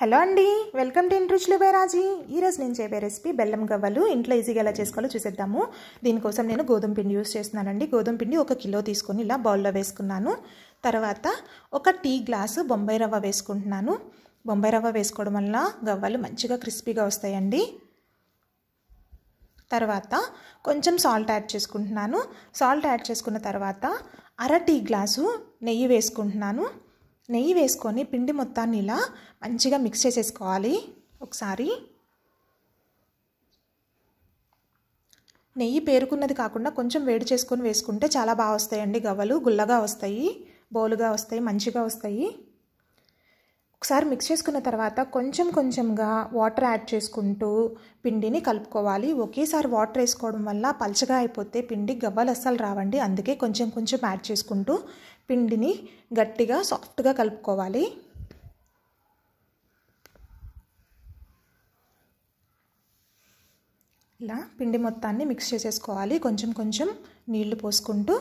Hello అండి, welcome to ఇంట్రుచులు by రాజీ. ఈరోజు నేను చెప్పే రెసిపీ బెల్లం గవ్వలు. ఇంట్లో ఈజీగా ఎలా చేసుకోవాలో చూసేద్దాము. దీనికోసం నేను గోధుమ పిండి యూస్ చేస్తున్నానండి. గోధుమ పిండి 1 కిలో తీసుకొని ఇలా బౌల్లో వేసుకున్నాను. తర్వాత 1 టీ గ్లాసు బొంబాయి రవ్వ వేసుకుంటున్నాను. బొంబాయి రవ్వ వేసుకోవడం వల్ల గవ్వలు మంచిగా క్రిస్పీగా వస్తాయండి. తర్వాత కొంచెం సాల్ట్ యాడ్ చేసుకుంటున్నాను. సాల్ట్ యాడ్ చేసుకున్న తర్వాత 1/2 టీ గ్లాసు నెయ్యి వేసుకుంటున్నాను. నెయ్యి వేసుకొని పిండి మొత్తాన్ని ఇలా మంచిగా మిక్స్ చేసేసుకోవాలి. ఒకసారి నెయ్యి పేరుకున్నది కాకుండా కొంచెం వేడి చేసుకొని వేసుకుంటే చాలా బాగా వస్తాయండి గవ్వలు. గుల్లగా వస్తాయి, బౌలుగా వస్తాయి, మంచిగా వస్తాయి. ఒకసారి మిక్స్ చేసుకున్న తర్వాత కొంచెం కొంచెంగా వాటర్ యాడ్ చేసుకుంటూ పిండిని కలుపుకోవాలి. ఒకేసారి వాటర్ వేసుకోవడం వల్ల పల్చగా అయిపోతే పిండి గవ్వలు అస్సలు రావండి. అందుకే కొంచెం కొంచెం యాడ్ చేసుకుంటూ పిండిని గట్టిగా సాఫ్ట్గా కలుపుకోవాలి. ఇలా పిండి మొత్తాన్ని మిక్స్ చేసేసుకోవాలి. కొంచెం కొంచెం నీళ్లు పోసుకుంటూ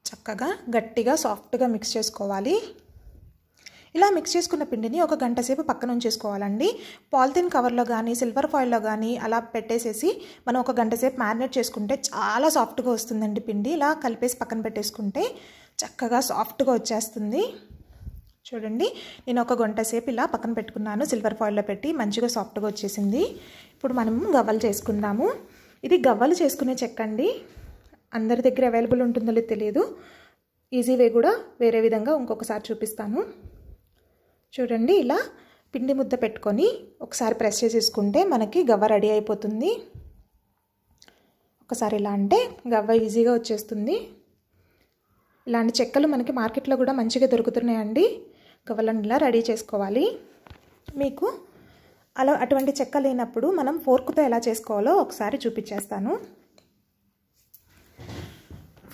చక్కగా గట్టిగా సాఫ్ట్గా మిక్స్ చేసుకోవాలి. ఇలా మిక్స్ చేసుకున్న పిండిని 1 గంట సేపు పక్కన ఉంచేసుకోవాలండి. పాలిథిన్ కవర్లో కానీ సిల్వర్ ఫాయిల్లో కానీ అలా పెట్టేసేసి మనం 1 గంట సేపు మ్యారినేట్ చేసుకుంటే చాలా సాఫ్ట్గా వస్తుందండి పిండి. ఇలా కలిపేసి పక్కన పెట్టేసుకుంటే చక్కగా సాఫ్ట్గా వచ్చేస్తుంది. చూడండి, నేను 1 గంట సేపు ఇలా పక్కన పెట్టుకున్నాను. సిల్వర్ ఫాయిల్లో పెట్టి మంచిగా సాఫ్ట్గా వచ్చేసింది. ఇప్పుడు మనం గవ్వలు చేసుకుందాము. ఇది గవ్వలు చేసుకునే చెక్క అండి. అందరి దగ్గర అవైలబుల్ ఉంటుందో లేదో తెలియదు. ఈజీ వే కూడా వేరే విధంగా ఇంకొకసారి చూపిస్తాను. చూడండి, ఇలా పిండి ముద్ద పెట్టుకొని ఒకసారి ప్రెస్ చేసేసుకుంటే మనకి గవ్వ రెడీ అయిపోతుంది. ఒకసారి ఇలా అంటే గవ్వ ఈజీగా వచ్చేస్తుంది. ఇలాంటి చెక్కలు మనకి మార్కెట్లో కూడా మంచిగా దొరుకుతున్నాయండి. గవ్వలను ఇలా రెడీ చేసుకోవాలి. మీకు అటువంటి చెక్క లేనప్పుడు మనం ఫోర్క్తో ఎలా చేసుకోవాలో ఒకసారి చూపించేస్తాను.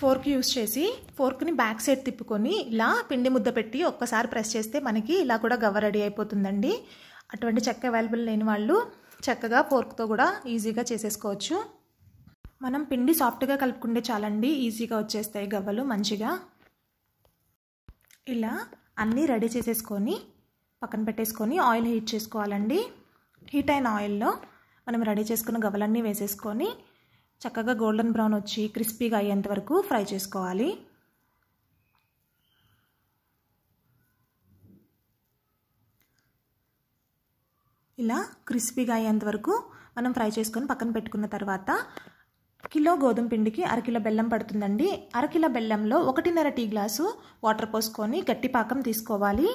ఫోర్క్ యూస్ చేసి ఫోర్క్ని బ్యాక్ సైడ్ తిప్పుకొని ఇలా పిండి ముద్ద పెట్టి ఒక్కసారి ప్రెస్ చేస్తే మనకి ఇలా కూడా గవ్వ రెడీ అయిపోతుందండి. అటువంటి చెక్క అవైలబుల్ లేని వాళ్ళు చక్కగా ఫోర్క్తో కూడా ఈజీగా చేసేసుకోవచ్చు. మనం పిండి సాఫ్ట్గా కలుపుకుంటే చాలండి, ఈజీగా వచ్చేస్తాయి గవ్వలు మంచిగా. ఇలా అన్నీ రెడీ చేసేసుకొని పక్కన పెట్టేసుకొని ఆయిల్ హీట్ చేసుకోవాలండి. హీట్ అయిన ఆయిల్లో మనం రెడీ చేసుకున్న గవ్వలన్నీ వేసేసుకొని చక్కగా గోల్డెన్ బ్రౌన్ వచ్చి క్రిస్పీగా అయ్యేంత వరకు ఫ్రై చేసుకోవాలి. ఇలా క్రిస్పీగా అయ్యేంత వరకు మనం ఫ్రై చేసుకొని పక్కన పెట్టుకున్న తర్వాత కిలో గోధుమ పిండికి 1/2 కిలో బెల్లం పడుతుందండి. 1/2 కిలో బెల్లంలో 1.5 టీ గ్లాసు వాటర్ పోసుకొని గట్టి పాకం తీసుకోవాలి.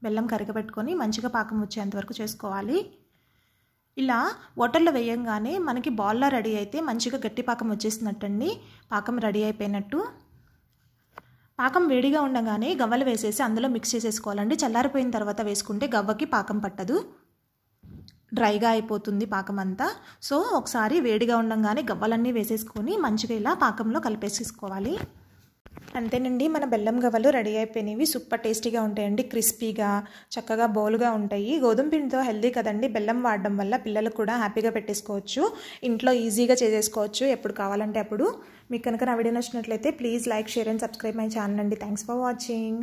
బెల్లం కరగబెట్టుకొని మంచిగా పాకం వచ్చేంత వరకు చేసుకోవాలి. ఇలా వాటర్లో వేయంగానే మనకి బాల్లా రెడీ అయితే మంచిగా గట్టి పాకం వచ్చేసినట్టండి. పాకం రెడీ అయిపోయినట్టు. పాకం వేడిగా ఉండగానే గవ్వలు వేసేసి అందులో మిక్స్ చేసేసుకోవాలండి. చల్లారిపోయిన తర్వాత వేసుకుంటే గవ్వకి పాకం పట్టదు, డ్రైగా అయిపోతుంది పాకం అంతా. సో ఒకసారి వేడిగా ఉండగానే గవ్వలన్నీ వేసేసుకొని మంచిగా ఇలా పాకంలో కలిపేసేసుకోవాలి. అంతేనండి, మన బెల్లం గవ్వలు రెడీ అయిపోయినవి. సూపర్ టేస్టీగా ఉంటాయండి, క్రిస్పీగా చక్కగా బౌల్గా ఉంటాయి. గోధుమ పిండితో హెల్దీ కదండి. బెల్లం వాడడం వల్ల పిల్లలకు కూడా హ్యాపీగా పెట్టేసుకోవచ్చు. ఇంట్లో ఈజీగా చేసేసుకోవచ్చు ఎప్పుడు కావాలంటే అప్పుడు. మీకు కనుక నా వీడియో నచ్చినట్లయితే please like, share and subscribe my channel అండి. Thanks for watching.